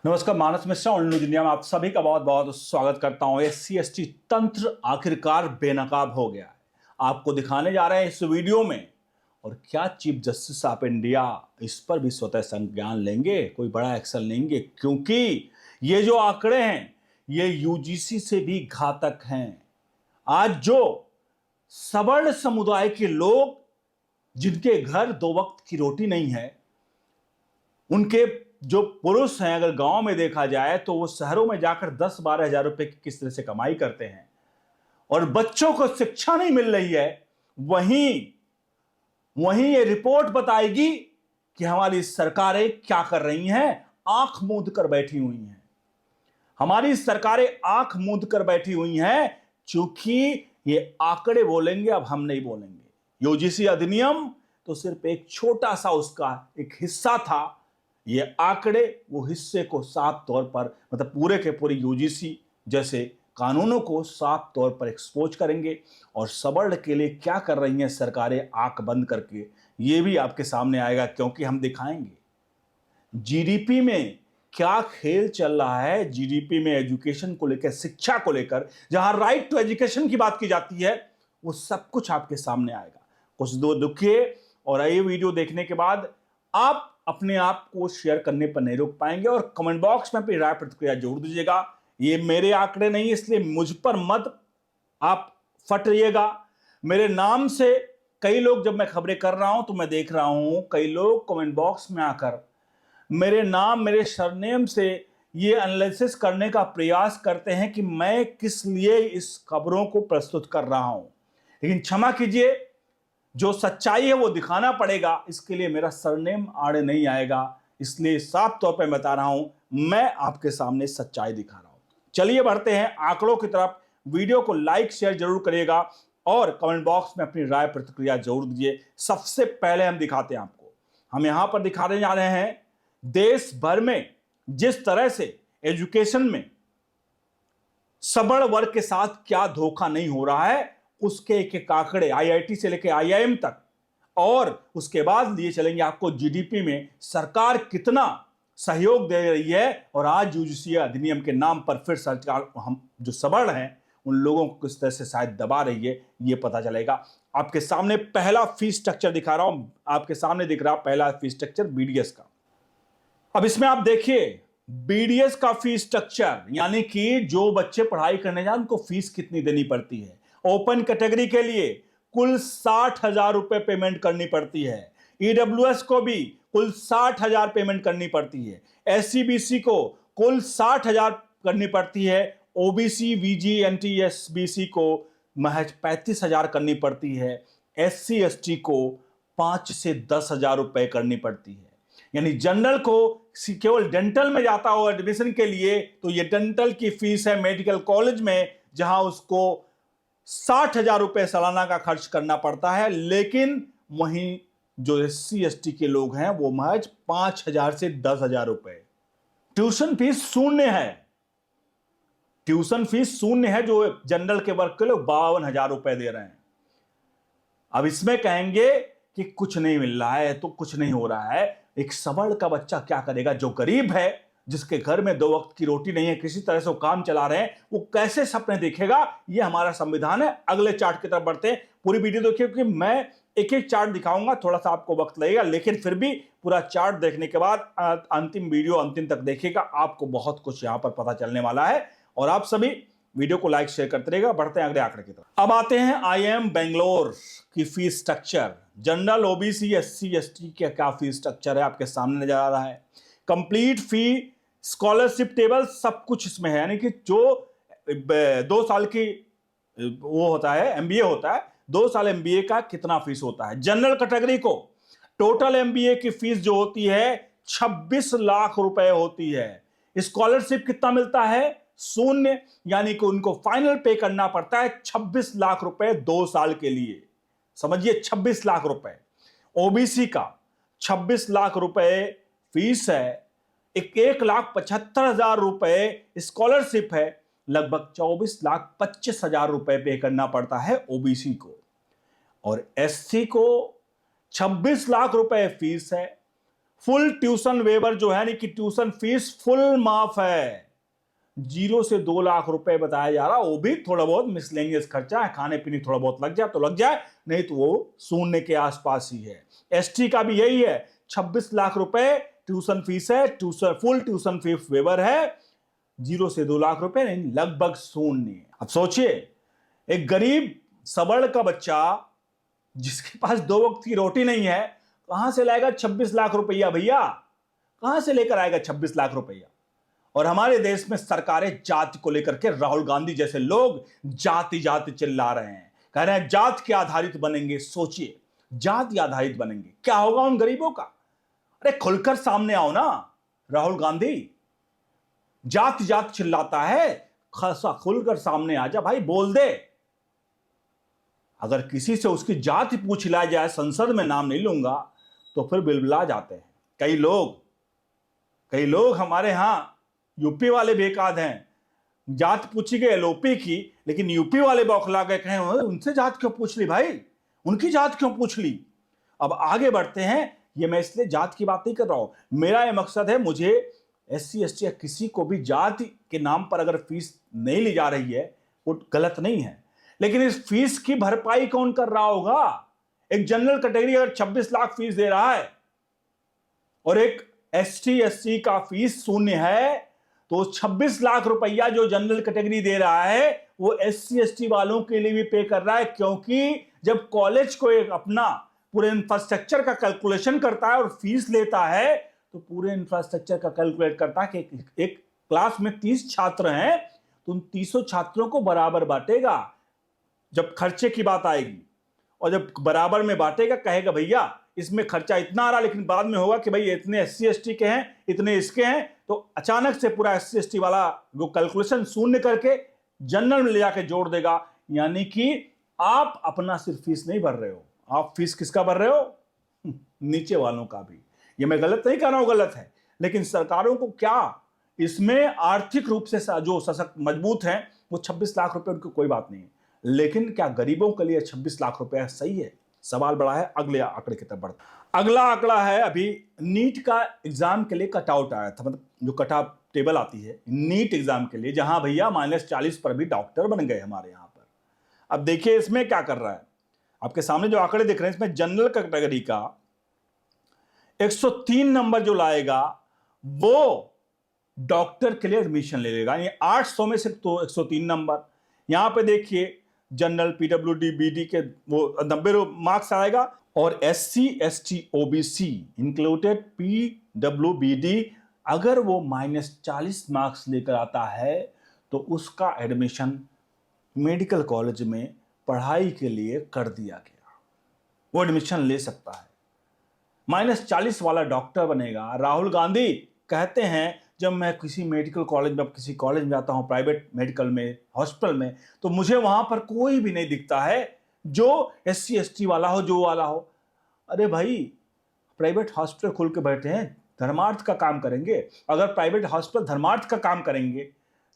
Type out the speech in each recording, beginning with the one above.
नमस्कार, मानस Mishra all news India में आप सभी का बहुत बहुत स्वागत करता हूं। SC/ST तंत्र आखिरकार बेनकाब हो गया है, आपको दिखाने जा रहे हैं इस वीडियो में। और क्या चीफ जस्टिस ऑफ इंडिया इस पर भी स्वतः संज्ञान लेंगे, कोई बड़ा एक्शन लेंगे? क्योंकि ये जो आंकड़े हैं ये UGC से भी घातक हैं। आज जो सवर्ण समुदाय के लोग जिनके घर दो वक्त की रोटी नहीं है, उनके जो पुरुष हैं, अगर गांव में देखा जाए तो वो शहरों में जाकर 10-12 हजार रुपए की किस तरह से कमाई करते हैं और बच्चों को शिक्षा नहीं मिल रही है, वहीं ये रिपोर्ट बताएगी कि हमारी सरकारें क्या कर रही हैं। आंख मूंद कर बैठी हुई हैं, हमारी सरकारें आंख मूंद कर बैठी हुई हैं, क्योंकि ये आंकड़े बोलेंगे, अब हम नहीं बोलेंगे। UGC अधिनियम तो सिर्फ एक छोटा सा उसका एक हिस्सा था। ये आंकड़े वो हिस्से को साफ तौर पर, मतलब पूरे के पूरे UGC जैसे कानूनों को साफ तौर पर एक्सपोज करेंगे। और सवर्ण के लिए क्या कर रही हैं सरकारें आंख बंद करके, ये भी आपके सामने आएगा, क्योंकि हम दिखाएंगे GDP में क्या खेल चल रहा है। GDP में एजुकेशन को लेकर, शिक्षा को लेकर, जहां राइट टू एजुकेशन की बात की जाती है, वो सब कुछ आपके सामने आएगा। कुछ दो दुखिए और ये वीडियो देखने के बाद आप अपने आप को शेयर करने पर नहीं रोक पाएंगे और कमेंट बॉक्स में अपनी राय प्रतिक्रिया जोड़ दीजिएगा। ये मेरे आंकड़े नहीं, इसलिए मुझ पर मत आप फट रहिएगा। मेरे नाम से कई लोग, जब मैं खबरें कर रहा हूं तो मैं देख रहा हूं कई लोग कमेंट बॉक्स में आकर मेरे नाम, मेरे सरनेम से ये एनालिसिस करने का प्रयास करते हैं कि मैं किस लिए इस खबरों को प्रस्तुत कर रहा हूं। लेकिन क्षमा कीजिए, जो सच्चाई है वो दिखाना पड़ेगा, इसके लिए मेरा सरनेम आड़े नहीं आएगा। इसलिए साफ तौर पे बता रहा हूं, मैं आपके सामने सच्चाई दिखा रहा हूं। चलिए बढ़ते हैं आंकड़ों की तरफ। वीडियो को लाइक शेयर जरूर करिएगा और कमेंट बॉक्स में अपनी राय प्रतिक्रिया जरूर दीजिए। सबसे पहले हम दिखाते हैं आपको, हम यहां पर दिखाने जा रहे हैं देश भर में जिस तरह से एजुकेशन में सवर्ण वर्ग के साथ क्या धोखा नहीं हो रहा है, उसके एक एक आंकड़े IIT से लेकर IIM तक, और उसके बाद लिए चलेंगे आपको GDP में सरकार कितना सहयोग दे रही है। और आज UGC अधिनियम के नाम पर फिर सरकार हम जो सवर्ण हैं उन लोगों को किस तरह से शायद दबा रही है, ये पता चलेगा। आपके सामने पहला फीस स्ट्रक्चर दिखा रहा हूं, आपके सामने दिख रहा पहला फीस स्ट्रक्चर BDS का। अब इसमें आप देखिए BDS का फीस स्ट्रक्चर, यानी कि जो बच्चे पढ़ाई करने जाए उनको फीस कितनी देनी पड़ती है। ओपन कैटेगरी के लिए कुल 60,000 रुपए पेमेंट करनी पड़ती है। EWS को भी कुल 60,000 पेमेंट करनी पड़ती है। SC/BC को कुल 60,000 करनी पड़ती है। OBC VG NT SBC को महज 35,000 करनी पड़ती है। SC/ST को 5 से 10,000 रुपए करनी पड़ती है। यानी जनरल को केवल डेंटल में जाता हो एडमिशन के लिए तो ये डेंटल की फीस है मेडिकल कॉलेज में, जहां उसको 60,000 रुपए सालाना का खर्च करना पड़ता है। लेकिन वहीं जो SC/ST के लोग हैं वो महज 5,000 से 10,000 रुपए। ट्यूशन फीस शून्य है, ट्यूशन फीस शून्य है, जो जनरल के वर्ग के लोग 52,000 रुपए दे रहे हैं। अब इसमें कहेंगे कि कुछ नहीं मिल रहा है तो कुछ नहीं हो रहा है। एक सवर्ण का बच्चा क्या करेगा? जो गरीब है, जिसके घर में दो वक्त की रोटी नहीं है, किसी तरह से वो काम चला रहे हैं, वो कैसे सपने देखेगा? ये हमारा संविधान है। अगले चार्ट की तरफ बढ़ते हैं। पूरी वीडियो देखिए, क्योंकि मैं एक एक चार्ट दिखाऊंगा, थोड़ा सा आपको वक्त लगेगा, लेकिन फिर भी पूरा चार्ट देखने के बाद अंतिम वीडियो अंतिम तक देखिएगा, आपको बहुत कुछ यहां पर पता चलने वाला है। और आप सभी वीडियो को लाइक शेयर करते रहेगा। बढ़ते हैं अगले आंकड़े की तरफ। अब आते हैं IIM बेंगलोर की fees structure. General, OBC, SC/ST का क्या फीस स्ट्रक्चर है आपके सामने नजर आ रहा है। कंप्लीट फी, स्कॉलरशिप टेबल, सब कुछ इसमें है। यानी कि जो 2 साल की वो होता है MBA होता है, 2 साल MBA का कितना फीस होता है। जनरल कैटेगरी को टोटल MBA की फीस जो होती है 26 लाख रुपए होती है। स्कॉलरशिप कितना मिलता है? शून्य, यानी कि उनको फाइनल पे करना पड़ता है 26 लाख रुपए 2 साल के लिए। समझिए, 26 लाख रुपए। OBC का 26 लाख रुपए फीस है, 1,75,000 रुपए स्कॉलरशिप है, लगभग 24,25,000 रुपए पे करना पड़ता है OBC को। और SC को 26 लाख रुपए फीस है, फुल ट्यूशन वेवर जो है, कि ट्यूशन फीस फुल माफ है। 0 से 2 लाख रुपए बताया जा रहा, वो भी थोड़ा बहुत मिसलेनियस खर्चा है, खाने पीने थोड़ा बहुत लग जाए तो लग जाए, नहीं तो वो शून्य के आसपास ही है। एसटी का भी यही है, 26 लाख रुपए ट्यूशन फीस है, फुल ट्यूशन फीस वेवर है, 0 से 2 लाख रुपए नहीं, लगभग शून्य। अब सोचिए, एक गरीब सबड़ का बच्चा जिसके पास 2 वक्त की रोटी नहीं है, कहां से लाएगा 26 लाख रुपया? भैया कहां से लेकर आएगा 26 लाख रुपया? और हमारे देश में सरकारें जाति को लेकर के, राहुल गांधी जैसे लोग जाति जाति चिल्ला रहे हैं, कह रहे हैं जात के आधारित बनेंगे। सोचिए, जाति आधारित बनेंगे, क्या होगा उन गरीबों का? अरे खुलकर सामने आओ ना राहुल गांधी, जाति जाति चिल्लाता है, खासा खुलकर सामने आ जा भाई, बोल दे। अगर किसी से उसकी जाति पूछ लिया जाए, संसद में नाम नहीं लूंगा, तो फिर बिलबिला जाते हैं। कई लोग हमारे यहां यूपी वाले बेकाद हैं, जात पूछी गई एलओपी की, लेकिन यूपी वाले बौखला गए, कहें उनसे जात क्यों पूछ ली भाई, उनकी जात क्यों पूछ ली? अब आगे बढ़ते हैं। ये मैं इसलिए जात की बात नहीं कर रहा हूं, मेरा ये मकसद है, मुझे एससी एसटी या किसी को भी जाति के नाम पर अगर फीस नहीं ली जा रही है, वो गलत नहीं है, लेकिन इस फीस की भरपाई कौन कर रहा होगा? एक जनरल कैटेगरी अगर 26 लाख फीस दे रहा है और एक एसटी एससी का फीस शून्य है, तो 26 लाख रुपया जो जनरल कैटेगरी दे रहा है, वो एससी एसटी वालों के लिए भी पे कर रहा है। क्योंकि जब कॉलेज को एक अपना पूरे इंफ्रास्ट्रक्चर का कैलकुलेशन करता है और फीस लेता है, तो पूरे इंफ्रास्ट्रक्चर का कैलकुलेट करता है कि एक क्लास में 30 छात्र हैं, तो उन 30 छात्रों को बराबर बांटेगा जब खर्चे की बात आएगी। और जब बराबर में बांटेगा, कहेगा भैया इसमें खर्चा इतना आ रहा, लेकिन बाद में होगा कि भाई इतने एससी एसटी के हैं, इतने इसके हैं, तो अचानक से पूरा एससी एसटी वाला वो कैलकुलेशन शून्य करके जनरल में ले जाके जोड़ देगा। यानी कि आप अपना सिर्फ फीस नहीं भर रहे हो, आप फीस किसका भर रहे हो? नीचे वालों का भी। ये मैं गलत नहीं कह रहा हूं, गलत है, लेकिन सरकारों को क्या इसमें आर्थिक रूप से जो सशक्त मजबूत हैं, वो 26 लाख रुपए उनको कोई बात नहीं है, लेकिन क्या गरीबों के लिए 26 लाख रुपए सही है? सवाल बड़ा है। अगले आंकड़े की तरफ बढ़ते हैं। अगला आंकड़ा है, अभी नीट का एग्जाम के लिए कट आउट आया था, मतलब जो कट ऑफ टेबल आती है नीट एग्जाम के लिए, जहां भैया -40 पर भी डॉक्टर बन गए हमारे यहां पर। अब देखिए इसमें क्या कर रहा है, आपके सामने जो आंकड़े दिख रहे हैं, इसमें जनरल कैटेगरी का 103 नंबर जो लाएगा वो डॉक्टर के लिए एडमिशन ले लेगा, यानी 800 में से तो 103 नंबर। यहां पे देखिए जनरल पीडब्ल्यूडी बीडी के वो 90 मार्क्स आएगा, और SC ST OBC included PWBD अगर वो -40 मार्क्स लेकर आता है, तो उसका एडमिशन मेडिकल कॉलेज में पढ़ाई के लिए कर दिया गया, वो एडमिशन ले सकता है। -40 वाला डॉक्टर बनेगा। राहुल गांधी कहते हैं जब मैं किसी मेडिकल कॉलेज में, किसी कॉलेज में जाता हूं, प्राइवेट मेडिकल में, हॉस्पिटल में, तो मुझे वहां पर कोई भी नहीं दिखता है जो एससी एसटी वाला हो, जो वाला हो। अरे भाई, प्राइवेट हॉस्पिटल खोल के बैठे हैं, धर्मार्थ का काम करेंगे। अगर प्राइवेट हॉस्पिटल धर्मार्थ का काम करेंगे,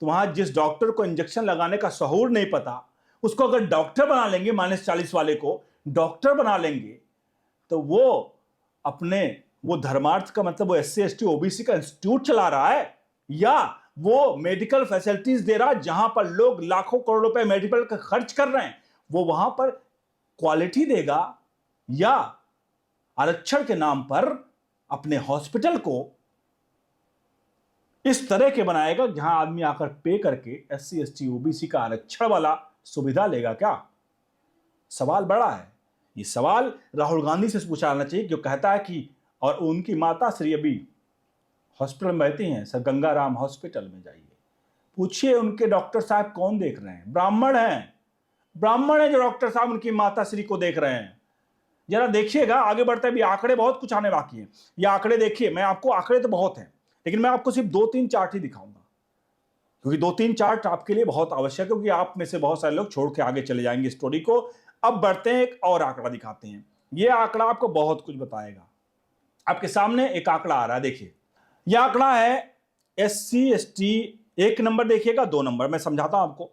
तो वहां जिस डॉक्टर को इंजेक्शन लगाने का शऊर नहीं पता, उसको अगर डॉक्टर बना लेंगे, -40 वाले को डॉक्टर बना लेंगे, तो वो अपने वो धर्मार्थ का मतलब वो एससी एसटी ओबीसी का इंस्टीट्यूट चला रहा है, या वो मेडिकल फैसिलिटीज दे रहा है जहां पर लोग लाखों करोड़ रुपए मेडिकल का खर्च कर रहे हैं, वो वहां पर क्वालिटी देगा, या आरक्षण के नाम पर अपने हॉस्पिटल को इस तरह के बनाएगा जहां आदमी आकर पे करके एससी एसटी ओबीसी का आरक्षण वाला सुविधा लेगा क्या? सवाल बड़ा है। ये सवाल राहुल गांधी से पूछा जाना चाहिए, जो कहता है कि, और उनकी माता श्री अभी हॉस्पिटल में रहती हैं, सर गंगाराम हॉस्पिटल में जाइए, पूछिए उनके डॉक्टर साहब कौन देख रहे हैं? ब्राह्मण हैं जो डॉक्टर साहब उनकी माता श्री को देख रहे हैं। जरा देखिएगा, आगे बढ़ते हैं, भी आंकड़े बहुत कुछ आने बाकी हैं। ये आंकड़े देखिए, मैं आपको, आंकड़े तो बहुत हैं, लेकिन मैं आपको सिर्फ 2-3 चार्ट ही दिखाऊंगा, क्योंकि 2-3 चार्ट आपके लिए बहुत आवश्यक है, क्योंकि आप में से बहुत सारे लोग छोड़ के आगे चले जाएंगे स्टोरी को। अब बढ़ते हैं, एक और आंकड़ा दिखाते हैं। यह आंकड़ा आपको बहुत कुछ बताएगा। आपके सामने एक आंकड़ा आ रहा है, देखिए यह आंकड़ा है एससी एसटी। 1 नंबर देखिएगा, 2 नंबर मैं समझाता हूं आपको।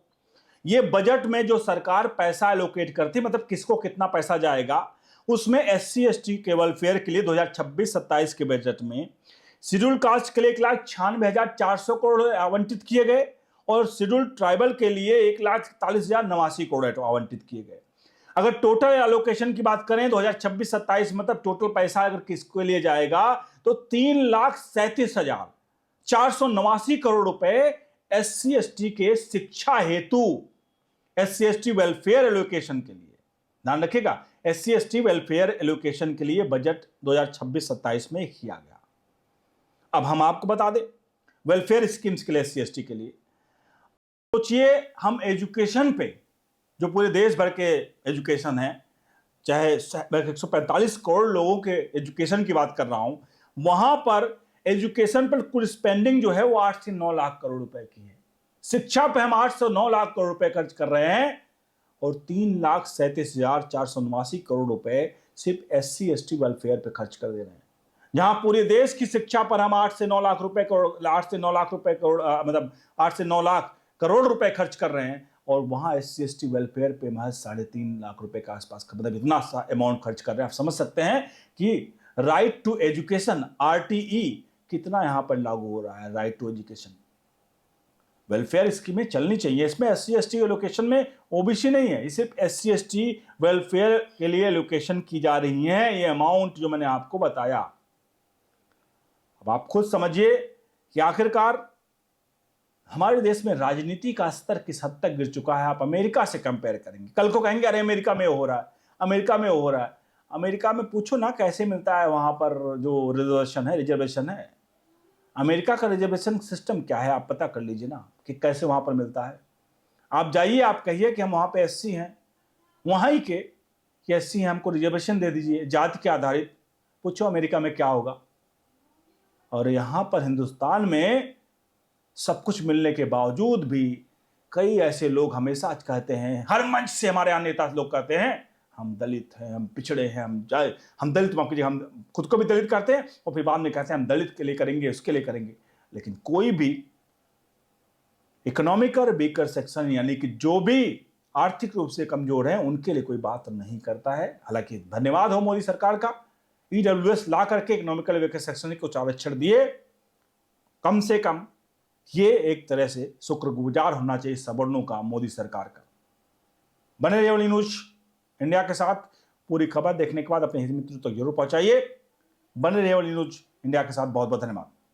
ये बजट में जो सरकार पैसा एलोकेट करती, मतलब किसको कितना पैसा जाएगा, उसमें SC ST के वेलफेयर के लिए 2026-27 के बजट में शेड्यूल कास्ट के लिए 1,96,400 करोड़ आवंटित किए गए और शेड्यूल ट्राइबल के लिए 1,41,089 करोड़ आवंटित किए गए। अगर टोटल एलोकेशन की बात करें 2026-27 मतलब टोटल पैसा अगर किसके लिए जाएगा तो 3,37,489 करोड़ रुपए SC ST के शिक्षा हेतु SC ST वेलफेयर एलोकेशन के लिए, ध्यान रखिएगा, SC ST वेलफेयर एलोकेशन के लिए बजट 2026-27 में किया गया। अब हम आपको बता दें वेलफेयर स्कीम्स के लिए SC ST के लिए सोचिए, हम एजुकेशन पे जो पूरे देश भर के एजुकेशन है, चाहे 145 करोड़ लोगों के एजुकेशन की बात कर रहा हूं, वहां पर एजुकेशन पर कुल स्पेंडिंग जो है वो 8 से 9 लाख करोड़ रुपए की है। शिक्षा पे हम 8 से 9 लाख करोड़ रुपए खर्च कर रहे हैं और 3,37,489 करोड़ रुपए सिर्फ SC ST वेलफेयर पे खर्च कर दे रहे हैं। जहां पूरे देश की शिक्षा पर हम 8 से 9 लाख रुपए मतलब 8 से 9 लाख करोड़ रुपए खर्च कर रहे हैं और वहां SC ST वेलफेयर पे महज 3.5 लाख रुपए के आसपास, मतलब इतना सा अमाउंट खर्च कर रहे हैं। आप समझ सकते हैं कि राइट टू एजुकेशन RTE कितना यहां पर लागू हो रहा है। राइट टू एजुकेशन वेलफेयर स्कीमें चलनी चाहिए, इसमें SC ST एलोकेशन में OBC नहीं है, सिर्फ SC ST वेलफेयर के लिए एलोकेशन की जा रही है ये अमाउंट जो मैंने आपको बताया। अब आप खुद समझिए कि आखिरकार हमारे देश में राजनीति का स्तर किस हद तक गिर चुका है। आप अमेरिका से कंपेयर करेंगे, कल को कहेंगे अरे अमेरिका में हो रहा है, अमेरिका में हो रहा है। अमेरिका में पूछो ना कैसे मिलता है वहां पर जो रिजर्वेशन है। अमेरिका का रिजर्वेशन सिस्टम क्या है आप पता कर लीजिए ना कि कैसे वहां पर मिलता है। आप जाइए, आप कहिए कि हम वहां पे SC हैं, वहां ही के कि SC हैं, हमको रिजर्वेशन दे दीजिए जाति के आधारित। पूछो अमेरिका में क्या होगा। और यहां पर हिंदुस्तान में सब कुछ मिलने के बावजूद भी कई ऐसे लोग हमेशा कहते हैं, हर मंच से हमारे यहाँ नेता लोग कहते हैं हम दलित हैं, हम पिछड़े हैं, हम दलित, माफ कीजिए, हम खुद को भी दलित कहते हैं और फिर बाद में कहते हैं हम दलित के लिए करेंगे, उसके लिए करेंगे। लेकिन कोई भी इकोनॉमिक और वीकर सेक्शन यानी कि जो भी आर्थिक रूप से कमजोर हैं उनके लिए कोई बात नहीं करता है। हालांकि धन्यवाद हो मोदी सरकार का, EWS ला करके इकोनॉमिकल वीकर सेक्शन को आरक्षण दिए। कम से कम ये एक तरह से शुक्रगुजार होना चाहिए सवर्णों का, मोदी सरकार का। बने रहिए ओनली न्यूज इंडिया के साथ। पूरी खबर देखने के बाद अपने हित मित्रों तक जरूर पहुंचाइए। बने रहिए ओनली न्यूज इंडिया के साथ। बहुत बहुत धन्यवाद।